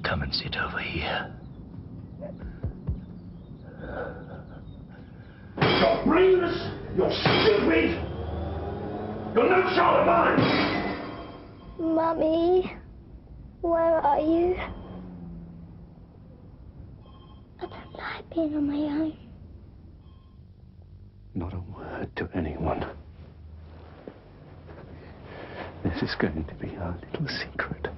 Come and sit over here. You're brainless, you're stupid, you're no child of mine! Mummy, where are you? I don't like being on my own. Not a word to anyone. This is going to be our little secret.